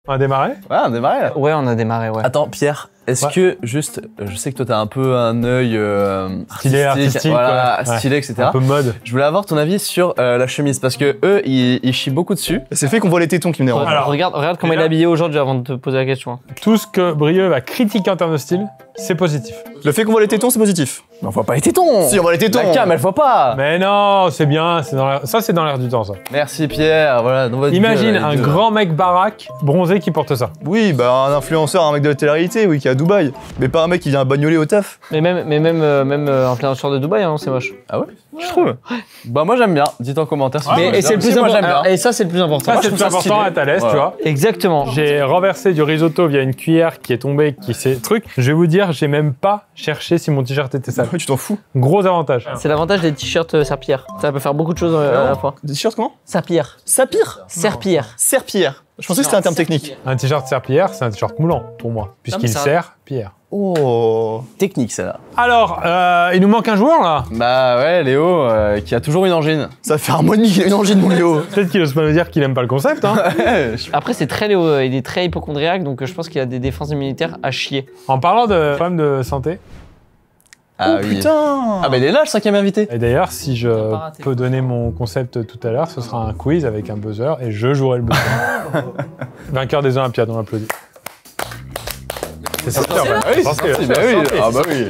On a démarré? Ouais, on a démarré là. Ouais, on a démarré, ouais. Attends, Pierre, est-ce que juste, je sais que toi t'as un peu un œil Stylé, artistique, voilà, ouais. stylé, etc. Un peu mode. Je voulais avoir ton avis sur la chemise parce que eux, ils chient beaucoup dessus. C'est le fait qu'on voit les tétons qui me dérange. Alors, regarde comment et il est là- habillé aujourd'hui avant de te poser la question. Hein. Tout ce que Brieux va critiquer en termes de style, c'est positif. Le fait qu'on voit les tétons, c'est positif. Mais on voit pas les tétons. Si, on voit les tétons. La cam, elle voit pas. Mais non, c'est bien, ça c'est dans l'air du temps ça. Merci Pierre, voilà. Dans votre Imagine gueule, un les deux. grand mec baraque, bronzé qui porte ça. Oui, bah un influenceur, un mec de la télé-réalité, oui, qui est à Dubaï. Mais pas un mec qui vient bagnoler au taf. Mais même influenceur de Dubaï, hein, c'est moche. Ah ouais. Je trouve. Bah moi j'aime bien. Dites en commentaire si vous Et c'est le plus moi important. j'aime bien. Et ça, c'est le plus important. Ça Moi, c'est je le trouve plus ça important, stylé. être à l'aise, Voilà. tu vois. Exactement. J'ai renversé du risotto via une cuillère qui est tombée, qui s'est truc. Je vais vous dire, j'ai même pas cherché si mon t-shirt était sale. Ouais, tu t'en fous. Gros avantage. C'est l'avantage des t-shirts Serpillère. Ça peut faire beaucoup de choses à la fois. Des t-shirts comment? Serpillère. Sapir. Serpillère. Serpillère. Je pensais que c'était un terme technique. Un t-shirt serre-pierre, c'est un t-shirt moulant pour moi, puisqu'il ça- sert pierre. Oh. Technique celle-là. Alors, il nous manque un joueur là. Bah ouais, Léo qui a toujours une angine. Ça fait harmonie, il a une angine, mon Léo. Peut-être qu'il ose pas nous dire qu'il aime pas le concept. Hein. Après, c'est très Léo, il est très hypochondriaque, donc je pense qu'il a des défenses immunitaires à chier. En parlant de problèmes de santé, Ah Oh oui. putain. Ah bah il est là le 5e invité. et d'ailleurs, si je pas raté. peux donner mon concept tout à l'heure, ce sera un quiz avec un buzzer et je jouerai le buzzer. Vainqueur des Olympiades, on applaudit. C'est sorti, en fait. Ah oui, C'est sorti, bah oui. Ah bah oui.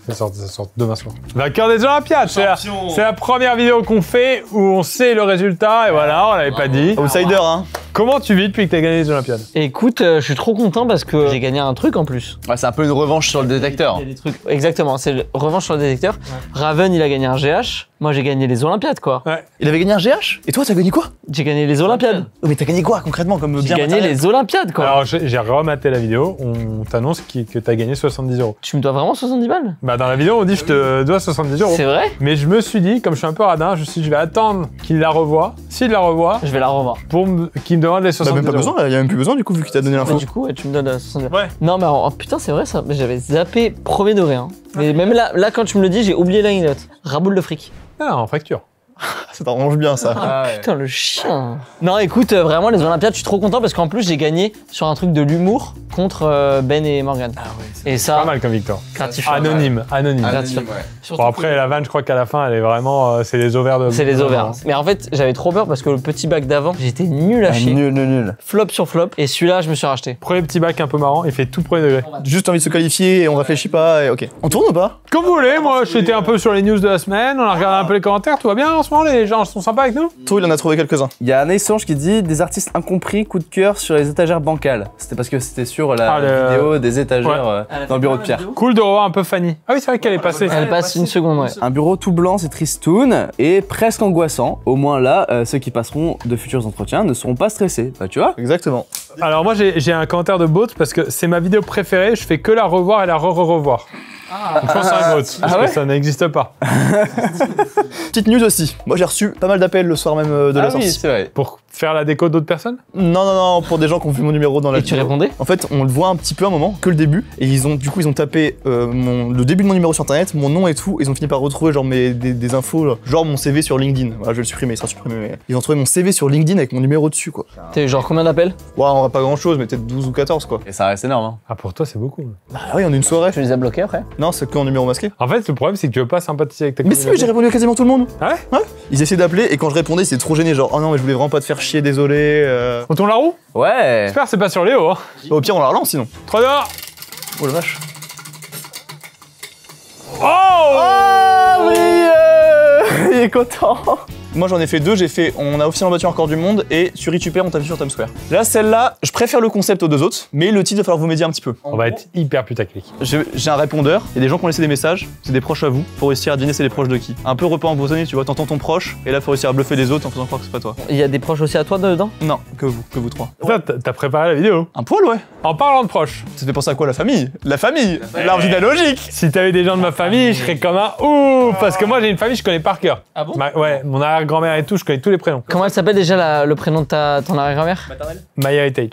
C'est sorti, ça sort demain soir. Vainqueur des Olympiades, c'est la première vidéo qu'on fait où on sait le résultat et voilà, on l'avait pas dit. Outsider, hein. Comment tu vis depuis que t'as gagné les Olympiades? Écoute, je suis trop content parce que j'ai gagné un truc en plus. Ouais, c'est un peu une revanche sur le détecteur. Il y a des trucs. Exactement, c'est le revanche sur le détecteur. Raven, il a gagné un GH. Moi, j'ai gagné les Olympiades, quoi. Il avait gagné un GH. Et toi, t'as gagné quoi? J'ai gagné les Olympiades. Oh, mais t'as gagné quoi concrètement comme J'ai bien gagné matériel? les Olympiades, quoi. Alors, j'ai rematé la vidéo, on t'annonce que t'as gagné 70 €. Tu me dois vraiment 70 balles? Bah, dans la vidéo, on dit je te dois 70 €. C'est vrai? Mais je me suis dit, comme je suis un peu radin, je me suis dit, je vais attendre qu'il la revoie. S'il la revoit, Je vais la revoir. pour qu'il me demande les Bah 70 même pas €. besoin, là. Y a même plus besoin du coup vu qu'il t'a donné Mais l'info. du coup, ouais, tu me donnes 70 balles. Ouais. Non, mais oh, putain, c'est vrai ça. Mais j'avais zappé premier degré. Hein. Mais même là, quand tu me le dis, j'ai oublié l'anecdote. Raboule de fric. Ah, en fracture. Ça t'arrange bien ça. Ah ouais. Putain, le chien. Non, écoute, vraiment, les Olympiades, je suis trop content parce qu'en plus, j'ai gagné sur un truc de l'humour contre Ben et Morgan. Ah ouais. Et Pas ça, mal comme victoire. gratifiant. Anonyme. Gratifiant. Surtout Bon, après, la vanne, je crois qu'à la fin, elle est vraiment. C'est les ovaires de. c'est les ovaires. Mais en fait, j'avais trop peur parce que le petit bac d'avant, j'étais nul à chier. Nul. Flop sur flop. Et celui-là, je me suis racheté. Premier petit bac un peu marrant, il fait tout premier degré. Juste envie de se qualifier et on réfléchit pas et ok. On tourne ou pas? Comme vous voulez, moi, j'étais un peu sur les news de la semaine, on a regardé un peu les commentaires, tout va bien en ce moment, les gens sont sympas avec nous? Toi, il en a trouvé quelques-uns. Il y a Anaïs Songe qui dit des artistes incompris, coup de cœur sur les étagères bancales. C'était parce que c'était sur la vidéo des étagères dans le bureau de Pierre. Cool de revoir un peu Fanny. Ah oui, c'est vrai qu'elle est passée. Elle passe une seconde, ouais. Un bureau tout blanc, c'est tristoun et presque angoissant. Au moins là, ceux qui passeront de futurs entretiens ne seront pas stressés. Bah tu vois. Exactement. Alors moi, j'ai un commentaire de Boat parce que c'est ma vidéo préférée, je fais que la revoir et la re-revoir. Donc, je pense que c'est un Boat, parce ouais que ça n'existe pas. Petite news aussi. Moi, j'ai reçu pas mal d'appels le soir même de la Ah sortie. oui, c'est vrai. Pour faire la déco d'autres personnes? Non, pour des gens qui ont vu mon numéro dans la Et tu vidéo. répondais? En fait, on le voit un petit peu un moment, que le début, et ils ont tapé le début de mon numéro sur internet, mon nom et tout, ils ont fini par retrouver genre des infos, genre mon CV sur LinkedIn. Voilà, je vais le supprimer, il sera supprimé. Mais ils ont trouvé mon CV sur LinkedIn avec mon numéro dessus, quoi. T'es genre combien d'appels? Ouais, on va pas grand chose, mais peut-être 12 ou 14, quoi. Et ça reste énorme. Hein. Ah, pour toi, c'est beaucoup. Bah oui, en une soirée. Tu les as bloqués après? Non, c'est qu'en numéro masqué. En fait, le problème, c'est que tu veux pas sympathiser avec ta Mais si, communauté. j'ai répondu à quasiment tout le monde. Ah ouais? Ils essaient d'appeler, et quand je répondais, c'était trop gêné, genre, oh non, mais je voulais vraiment pas te faire chier, désolé. On tourne la roue? Ouais. J'espère que c'est pas sur Léo, hein. Au pire, on la relance sinon. 3 dehors. Oh la vache. Oh! Ah oui, il est content. Moi j'en ai fait deux, on a officiellement battu un record du monde et sur Itupère on t'a vu sur Times Square. Là celle-là, je préfère le concept aux deux autres, mais le titre va falloir vous m'aider un petit peu. On va être hyper putaclic. J'ai un répondeur, il y a des gens qui ont laissé des messages, c'est des proches à vous, faut réussir à deviner c'est les proches de qui. Un peu repas empoisonné, tu vois, t'entends ton proche, et là faut réussir à bluffer les autres en faisant croire que c'est pas toi. Il y a des proches aussi à toi dedans? Non, que vous trois. Ça, t'as préparé la vidéo. Un poil ouais. En parlant de proches, Ça fait penser à quoi la famille? La famille, l'arbre généalogique. si t'avais des gens de ma famille, je serais comme un ouf, parce que moi j'ai une famille, je connais par cœur. Ah bon? Ouais, mon arrière-grand-mère et tout, je connais tous les prénoms. Comment elle s'appelle déjà le prénom de ton arrière-grand-mère? My Heritage.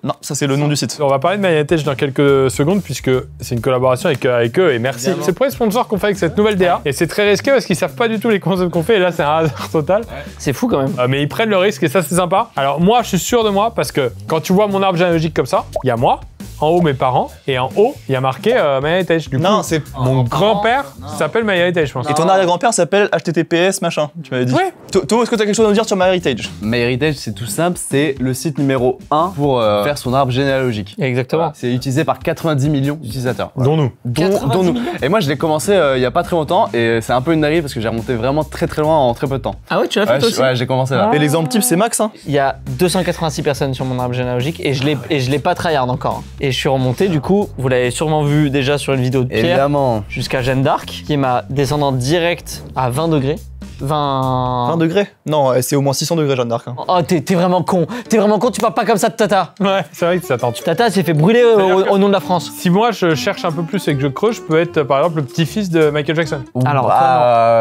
Non, ça c'est le nom du site. On va parler de MyHeritage dans quelques secondes puisque c'est une collaboration avec eux et merci. C'est le premier sponsor qu'on fait avec cette nouvelle DA et c'est très risqué parce qu'ils savent pas du tout les concepts qu'on fait et là c'est un hasard total. C'est fou quand même. Mais ils prennent le risque et ça c'est sympa. Alors moi je suis sûr de moi parce que quand tu vois mon arbre généalogique comme ça, il y a moi. En haut, mes parents, et en haut, il y a marqué MyHeritage. Du coup, Non, c'est. mon grand-père s'appelle MyHeritage, je pense. Et ton arrière-grand-père s'appelle HTTPS machin, tu m'avais dit. Ouais. Toi, est-ce que t'as quelque chose à nous dire sur MyHeritage? MyHeritage, c'est tout simple, c'est le site numéro 1 pour faire son arbre généalogique. Exactement. C'est utilisé par 90 millions d'utilisateurs. Dont nous. Dont nous. Et moi, je l'ai commencé il y a pas très longtemps et c'est un peu une dinguerie parce que j'ai remonté vraiment très loin en très peu de temps. Ah ouais, tu l'as fait toi aussi? Ouais, j'ai commencé là. Et l'exemple type, c'est Max, hein. Il y a 286 personnes sur mon arbre généalogique et je l'ai pas tryhard encore. Et je suis remonté, du coup, vous l'avez sûrement vu déjà sur une vidéo de Pierre, Évidemment. jusqu'à Jeanne d'Arc, qui est ma descendante directe à 20 degrés. 20 degrés? Non, c'est au moins 600 degrés, Jeanne d'Arc. Hein. Oh, t'es vraiment con. T'es vraiment con, tu parles pas comme ça de Tata. Ouais, c'est vrai que ça tente. Tata s'est fait brûler au nom de la France. Si moi je cherche un peu plus et que je creuse, je peux être par exemple le petit-fils de Michael Jackson. Alors,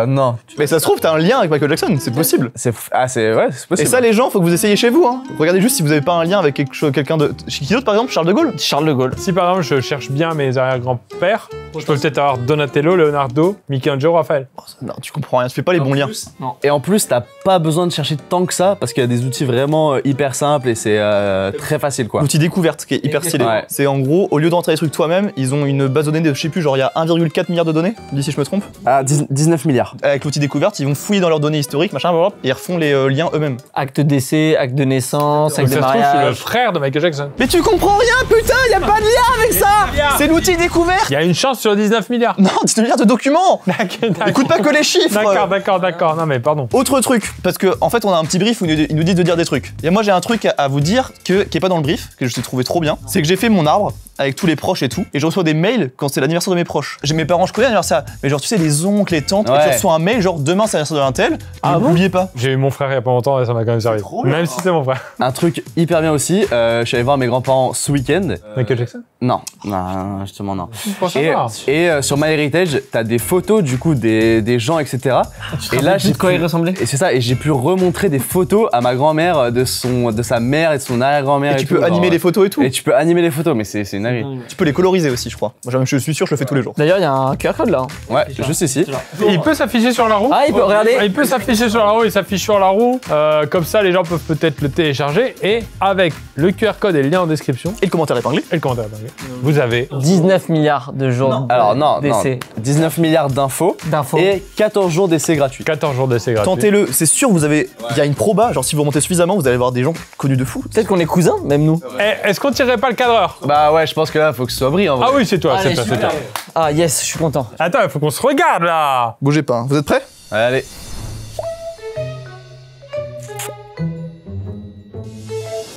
non. Mais ça se trouve, t'as un lien avec Michael Jackson, c'est possible. C'est possible. Et ça, les gens, faut que vous essayiez chez vous. Hein. Regardez juste si vous avez pas un lien avec quelqu'un de. Qui d'autre, par exemple? Charles de Gaulle? Charles de Gaulle. Si par exemple je cherche bien mes arrière-grands-pères, je peux peut-être avoir Donatello, Leonardo, Michelangelo, Raphaël. Non, tu comprends rien, tu fais pas les bons liens. Et en plus, t'as pas besoin de chercher tant que ça parce qu'il y a des outils vraiment hyper simples et c'est très facile quoi. L'outil découverte qui est hyper stylé. Ouais. C'est en gros, au lieu d'entrer les trucs toi-même, ils ont une base de données de je sais plus, genre il y a 1,4 milliard de données, dis si je me trompe. Ah, 19 milliards. Avec l'outil découverte, ils vont fouiller dans leurs données historiques, machin, blablabla, et ils refont les liens eux-mêmes. Acte de décès, acte de naissance, acte Donc de ça se trouve, je suis le mariage. frère de Michael Jackson. Mais tu comprends rien, putain, y a pas de lien avec ça. C'est l'outil découverte. Il y a une chance sur 19 milliards. Non, 19 milliards de documents. Écoute pas que les chiffres. D'accord. Non mais pardon. Autre truc, parce que en fait on a un petit brief où ils nous disent de dire des trucs. Et moi j'ai un truc à vous dire qui est pas dans le brief, que je t'ai trouvé trop bien. C'est que j'ai fait mon arbre avec tous les proches et tout, et je reçois des mails quand c'est l'anniversaire de mes proches. J'ai mes parents, je connais l'anniversaire, mais genre tu sais les oncles, les tantes, Ouais. et tu reçois un mail genre demain c'est l'anniversaire de un tel. Ah bon N'oubliez pas. J'ai eu mon frère il y a pas longtemps et ça m'a quand même servi. trop bien. Même si c'est mon frère. Un truc hyper bien aussi, je suis allé voir mes grands-parents ce week-end. Michael Jackson. Non, justement non. Pour savoir. Et sur MyHeritage, t'as des photos du coup des gens, etc. Et là, j'ai de quoi il ressemblait. Et c'est ça, et j'ai pu remontrer des photos à ma grand-mère de sa mère et de son arrière-grand-mère. Et tu tout, peux animer genre, les photos et tout. Et tu peux animer les photos, mais c'est une dinguerie. Tu peux les coloriser aussi, je crois. Moi je suis sûr, je le fais tous les jours. D'ailleurs, il y a un QR code là. Ouais, juste ici. Et il peut s'afficher sur la roue. Ah, il peut, regardez. Il peut s'afficher sur la roue, il s'affiche sur la roue. Comme ça, les gens peuvent peut-être le télécharger. Et avec le QR code et le lien en description Et le commentaire épinglé. et le commentaire épinglé, vous avez 19 milliards de jours Alors non, d'essai. 19 milliards d'infos D'infos. et 14 jours d'essai gratuits. 14 jours d'essai gratuit. Tentez-le, c'est sûr, vous avez. Il y a une proba, genre si vous remontez suffisamment, vous allez voir des gens connus de fou. Peut-être qu'on est cousins, même nous. Est-ce qu'on tirerait pas le cadreur? Bah ouais, je pense que là, faut que ce soit brillant. En vrai. Ah oui, c'est toi, c'est Allez, toi, je c'est suis toi. là. Ah yes, je suis content. Attends, il faut qu'on se regarde là. Bougez pas, hein. Vous êtes prêts? Allez.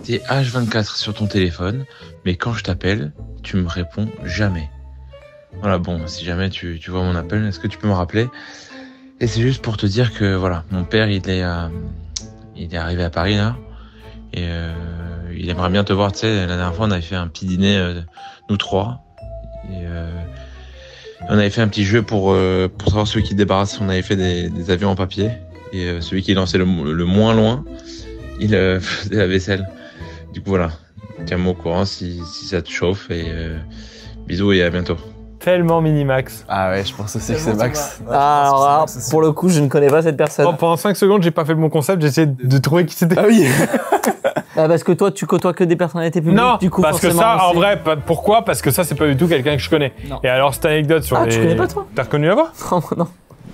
T'es H24 sur ton téléphone, mais quand je t'appelle, tu me réponds jamais. Voilà, bon, si jamais tu vois mon appel, est-ce que tu peux me rappeler? Et c'est juste pour te dire que, voilà, mon père, il est arrivé à Paris, là, et il aimerait bien te voir, tu sais, la dernière fois, on avait fait un petit dîner, nous trois, et on avait fait un petit jeu pour savoir celui qui débarrasse, on avait fait des avions en papier, et celui qui lançait le moins loin, il faisait la vaisselle. Du coup, voilà, tiens-moi au courant si ça te chauffe, et bisous et à bientôt. Tellement Minimax. Ah ouais, je pense aussi que c'est Max. Ah, alors là, pour le coup, je ne connais pas cette personne. Oh, pendant 5 secondes, j'ai pas fait le bon concept, j'ai essayé de trouver qui c'était. Ah oui. Parce que toi, tu côtoies que des personnalités publiques. Non, du coup, parce que forcément, ça, en c'est- vrai, pourquoi? Parce que ça, c'est pas du tout quelqu'un que je connais. Non. Et alors, cette anecdote sur Ah, les... tu connais pas, toi? T'as reconnu la voix? Oh, non.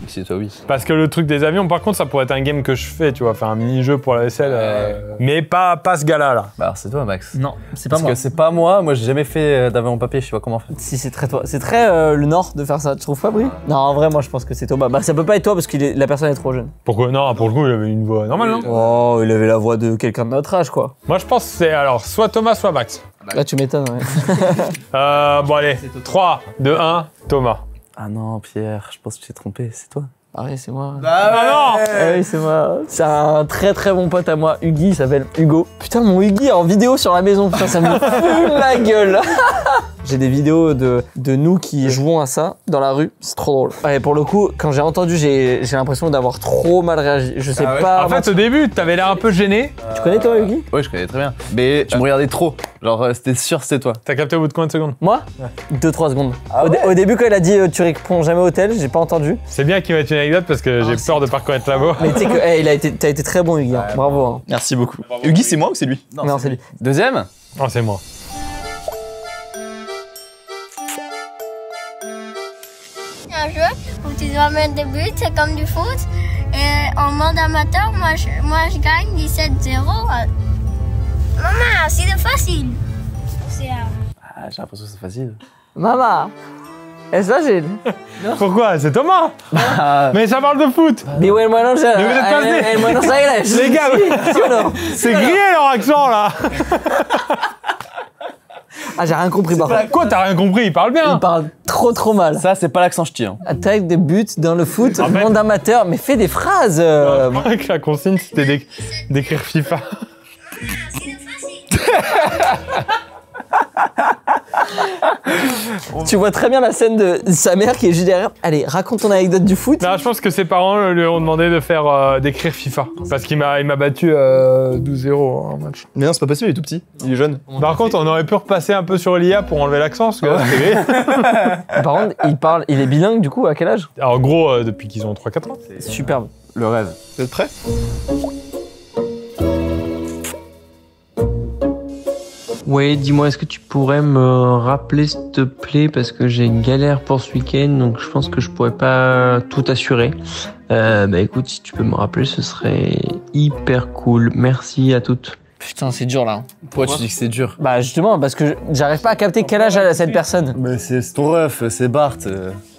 Si, toi, oui. Parce que le truc des avions, par contre, ça pourrait être un game que je fais, tu vois, faire un mini-jeu pour la vaisselle. Mais pas ce gars-là, là. Bah alors c'est toi, Max. Non, c'est pas Parce moi. que c'est pas moi, j'ai jamais fait d'avion en papier, je sais pas comment faire. Si, c'est très toi. C'est très le Nord de faire ça, tu trouves pas, Brie? Non, en vrai, moi, je pense que c'est Thomas. Bah, ça peut pas être toi parce que la personne est trop jeune. Pourquoi? Non, pour le coup, il avait une voix normale, non? Oh, il avait la voix de quelqu'un de notre âge, quoi. Moi, je pense que c'est alors soit Thomas, soit Max. Là, tu m'étonnes, ouais. Bon, allez. 3, 2, 1, Thomas. Ah non, Pierre, je pense que tu t'es trompé, c'est toi. Ah oui, c'est moi. Ah non! Ah oui, c'est moi. C'est un très très bon pote à moi, Huggy, il s'appelle Hugo. Putain, mon Huggy est en vidéo sur la maison, putain, ça me fout la gueule. J'ai des vidéos de nous qui jouons à ça dans la rue. C'est trop drôle. Ouais, pour le coup, quand j'ai entendu, j'ai l'impression d'avoir trop mal réagi. Je sais pas. En fait, au début, t'avais l'air un peu gêné. Tu connais toi, Yugi? Oui, je connais très bien. Mais tu me regardais trop. Genre, c'était sûr, c'était toi. T'as capté au bout de combien de secondes? Moi 2-3 secondes. Au début, quand il a dit tu réponds jamais au tel, j'ai pas entendu. C'est bien qu'il mette une anecdote parce que j'ai peur de pas reconnaître la voix. Mais tu sais que t'as été très bon, Yugi. Bravo. Hein. Merci beaucoup. Hugues, c'est moi ou c'est lui? Non, c'est lui. Deuxième? Oh, c'est moi. Un jeu où tu dois mettre des buts, c'est comme du foot. Et en mode amateur, moi je gagne 17-0. Maman, c'est facile. Ah, j'ai l'impression que c'est facile. Maman, est-ce facile? Pourquoi? C'est Thomas. Mais ça parle de foot. Mais ouais, moi non, Mais vous êtes pas venus. Les gars, c'est grillé leur accent là. Ah, j'ai rien compris par contre. Quoi, t'as rien compris? Il parle bien. Il parle trop mal. Ça, c'est pas l'accent ch'ti. Hein. Attaque des buts dans le foot, monde amateur, mais fais des phrases. Je croyais que la consigne c'était d'écrire FIFA. Tu vois très bien la scène de sa mère qui est juste derrière. Allez, raconte ton anecdote du foot. Non, je pense que ses parents lui ont demandé de faire d'écrire FIFA parce qu'il m'a battu 12-0 en match. Mais non, c'est pas possible, il est tout petit. Il est jeune. Par contre, on aurait pu repasser un peu sur l'IA pour enlever l'accent parce que là, c'était Par contre, il est bilingue du coup, à quel âge? en gros, depuis qu'ils ont 3-4 ans. Superbe. Le rêve. Vous êtes prêts? Ouais, dis-moi, est-ce que tu pourrais me rappeler s'il te plaît, parce que j'ai une galère pour ce week-end, donc je pense que je pourrais pas tout assurer. Bah écoute, si tu peux me rappeler, ce serait hyper cool. Merci à toutes. Putain, c'est dur là. Pourquoi tu dis que c'est dur? Bah justement, parce que j'arrive pas à capter quel âge a cette personne. Mais c'est ton ref, c'est Bart.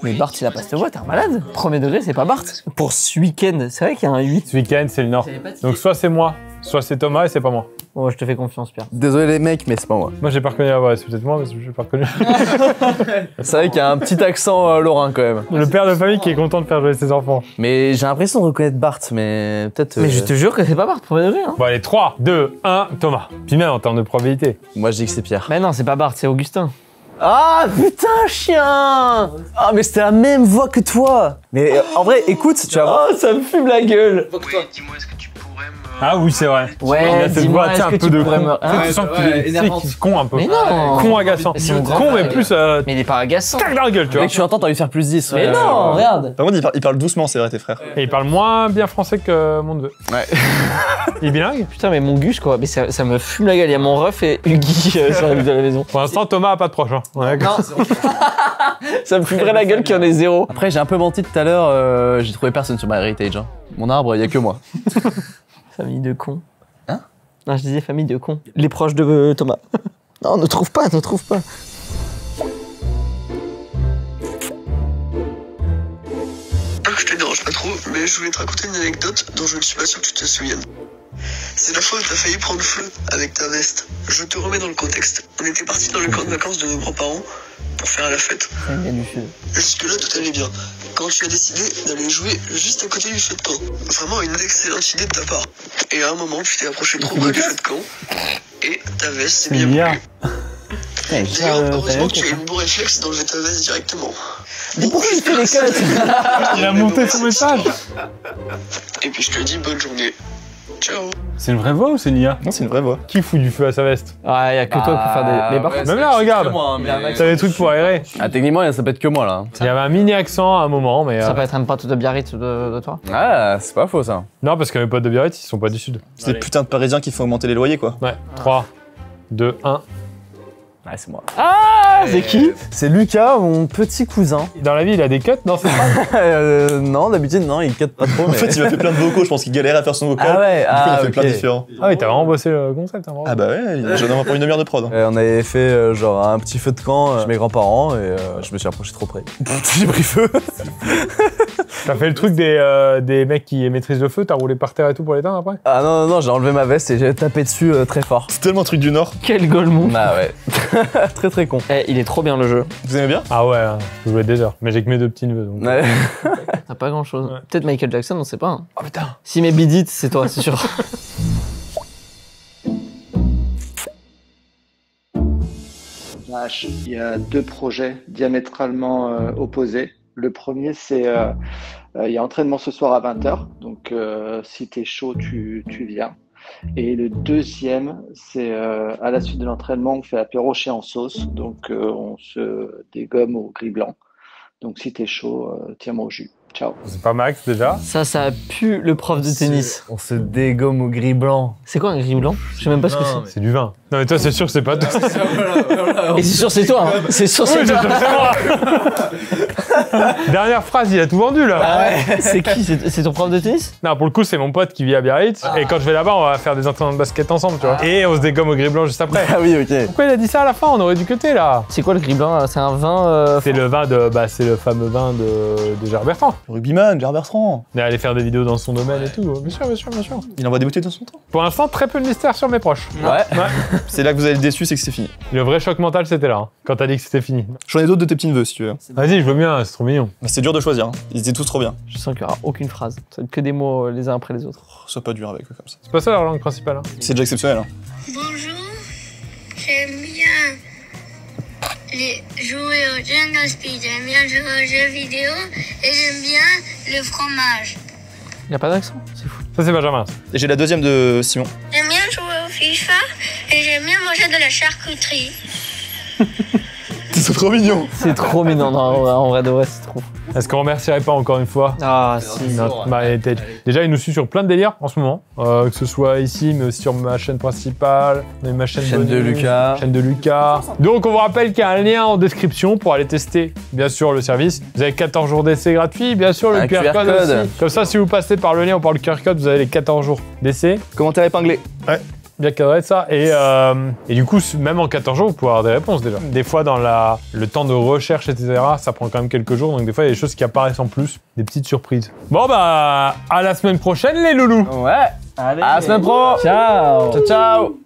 Mais Bart, il a pas cette voix, t'es un malade. Premier degré, c'est pas Bart. Pour ce week-end, c'est vrai qu'il y a un 8. Ce week-end, c'est le Nord. Donc soit c'est moi, soit c'est Thomas et c'est pas moi. Bon, je te fais confiance, Pierre. Désolé les mecs, mais c'est pas moi. Moi, j'ai pas reconnu la voix, c'est peut-être moi, mais j'ai pas reconnu. C'est vrai qu'il y a un petit accent lorrain quand même. Le père de famille qui est content de faire jouer ses enfants. Mais j'ai l'impression de reconnaître Bart, mais peut-être. Mais je te jure que c'est pas Bart, premier degré. Hein. Bon, allez, 3, 2, 1, Thomas. Puis même en termes de probabilité. Moi je dis que c'est Pierre. Mais non, c'est pas Bart, c'est Augustin. Ah putain, chien! Ah, mais c'était la même voix que toi! Mais en vrai, écoute, tu vas voir. Oh, ça me fume la gueule! Oui, dis-moi, est-ce que tu pourrais me... Ah oui, c'est vrai. Ouais, Il a cette dis-moi, voix, tu sais, est-ce un que peu tu de pourrais con. me... Tu sais, tu sens qu'il est con un peu. Mais non! Con agaçant. C'est mon grand Con, mais frère. plus Mais il est pas agaçant. tac dans la gueule, tu vois. Mec, tu entends, t'as envie de faire plus 10. Mais non, regarde! Par contre, il parle doucement, c'est vrai, tes frères. Et il parle moins bien français que mon neveu. Ouais. Il est bilingue. Putain, mais mon Gus, quoi. Mais ça me fume la gueule. Il y a mon ref et Huggy sur la de la maison. Pour l'instant, Thomas a pas de proche. Hein. Ouais, d'accord. Ça me fumerait la gueule qu'il y en ait zéro. Après, j'ai un peu menti tout à l'heure, j'ai trouvé personne sur MyHeritage. Hein. Mon arbre, il y a que moi. Famille de cons. Hein? Non, je disais famille de cons. Les proches de Thomas. Non, ne trouve pas, ne trouve pas. Je te dérange pas trop, mais je voulais te raconter une anecdote dont je ne suis pas sûr que tu te souviennes. C'est la fois où t'as failli prendre feu avec ta veste. Je te remets dans le contexte. On était partis dans le camp de vacances de nos grands-parents pour faire la fête. Jusque-là, tout allait bien. Quand tu as décidé d'aller jouer juste à côté du feu de camp. Vraiment une excellente idée de ta part. Et à un moment, tu t'es approché trop près du feu de camp et ta veste s'est bien bien. brûlée. D'ailleurs, heureusement que tu as eu le bon réflexe d'enlever ta veste directement. Mais pourquoi il fait les cuts? Il a monté son message. Et puis je te dis bonne journée. Ciao. C'est une vraie voix ou c'est une IA? Non, c'est une vraie voix. Qui fout du feu à sa veste? Ouais, y a que toi pour faire des. Mais par contre, Même là, regarde. Hein, T'as des trucs pour aérer. Ah, techniquement, ça peut être que moi là. Il y avait un mini accent à un moment, mais. ça peut être un pote de Biarritz de toi. Ah, c'est pas faux ça. Non, parce que mes potes de Biarritz, ils sont pas du sud. C'est des putains de Parisiens qui font augmenter les loyers, quoi. Ouais. 3, 2, 1. Ouais, c'est moi. Ah, c'est qui? C'est Lucas, mon petit cousin. Dans la vie, il a des cuts? Non, c'est pas. Non, d'habitude, non, il cut pas trop. En fait, il m'a fait plein de vocaux, je pense qu'il galérait à faire son vocal. Ah ouais, Du coup, il a fait ok. plein de différents. Ah oui, t'as vraiment bossé le concept, hein, bravo. Ah bah ouais, j'en ai pour une demi-heure de prod. On avait fait genre un petit feu de camp chez mes grands-parents et je me suis approché trop près. J'ai pris feu. T'as fait le truc des mecs qui maîtrisent le feu, t'as roulé par terre et tout pour l'éteindre après? Ah non, j'ai enlevé ma veste et j'ai tapé dessus très fort. C'est tellement un truc du Nord. Quel golemon. Ah ouais. Très très con. Eh, il est trop bien le jeu. Vous aimez bien? Ah ouais, je jouais des heures. Mais j'ai que mes deux petits neveux donc. Ouais. T'as pas grand chose. Ouais. Peut-être Michael Jackson, on sait pas. Hein. Oh putain! Si mes bidit, c'est toi, c'est sûr. vache. Il y a 2 projets diamétralement opposés. Le premier, c'est il y a entraînement ce soir à 20h. Donc, si t'es chaud, tu viens. Et le deuxième, c'est à la suite de l'entraînement, on fait apéro chez en sauce. Donc, on se dégomme au gris blanc. Donc, si t'es chaud, tiens-moi au jus. Ciao. C'est pas Max déjà. Ça pue le prof de tennis. On se dégomme au gris blanc. C'est quoi un gris blanc? Je sais même pas ce que c'est. C'est du vin. Non mais toi c'est sûr que c'est pas toi. Et c'est sûr c'est toi. Hein. C'est sûr c'est toi. Dernière phrase, il a tout vendu là. Ah ouais. C'est qui? C'est ton prof de tennis? Non, pour le coup, c'est mon pote qui vit à Biarritz. Et quand je vais là-bas, on va faire des entraînements de basket ensemble, tu vois. Et on se dégomme au gris blanc juste après. Ah oui, ok. Pourquoi il a dit ça à la fin? On aurait dû cuter là. C'est quoi le gris blanc? C'est un vin. C'est le vin de. Bah, c'est le fameux vin de Gérard Bertrand. Rugbyman, Gérard Bertrand. Il est allé faire des vidéos dans son domaine et tout. Bien sûr, bien sûr, bien sûr. Il envoie des bouteilles dans son temps. Pour l'instant, très peu de mystère sur mes proches. Ouais. C'est là que vous allez être déçus, c'est que c'est fini. Le vrai choc mental, c'était là, hein, quand t'as dit que c'était fini. J'en ai d'autres de tes petits neveux si tu veux. Vas-y, je veux bien, c'est trop mignon. Mais c'est dur de choisir, hein. Ils étaient tous trop bien. Je sens qu'il y aura aucune phrase. Ça va être que des mots les uns après les autres. Oh, sois pas dur avec eux comme ça. C'est pas ça leur langue principale. Hein. C'est déjà exceptionnel. Hein. Bonjour, j'aime bien jouer au Jungle Speed, j'aime bien jouer aux jeux vidéo et j'aime bien le fromage. Il y a pas d'accent, c'est fou. Ça, c'est Benjamin. Et j'ai la deuxième de Simon. J'aime bien jouer au FIFA et j'aime bien manger de la charcuterie. C'est trop mignon. C'est trop mignon, non, en vrai de vrai, c'est trop. Est-ce qu'on remercierait pas encore une fois Ah si. notre Mariette. Déjà, il nous suit sur plein de délires en ce moment, que ce soit ici, mais aussi sur ma chaîne principale, ma chaîne de Lucas. Chaîne de Lucas. Donc, on vous rappelle qu'il y a un lien en description pour aller tester, bien sûr, le service. Vous avez 14 jours d'essai gratuit, bien sûr, le QR code aussi. Comme ça, si vous passez par le lien ou par le QR code, vous avez les 14 jours d'essai. Commentaire épinglé. Ouais. Bien cadré ça. Et du coup, même en 14 jours, vous pouvez avoir des réponses déjà. Des fois, dans le temps de recherche, etc., ça prend quand même quelques jours. Donc des fois, il y a des choses qui apparaissent en plus. Des petites surprises. Bon, bah, à la semaine prochaine, les loulous. Ouais. Allez. À la semaine pro. Ciao. Ciao, ciao.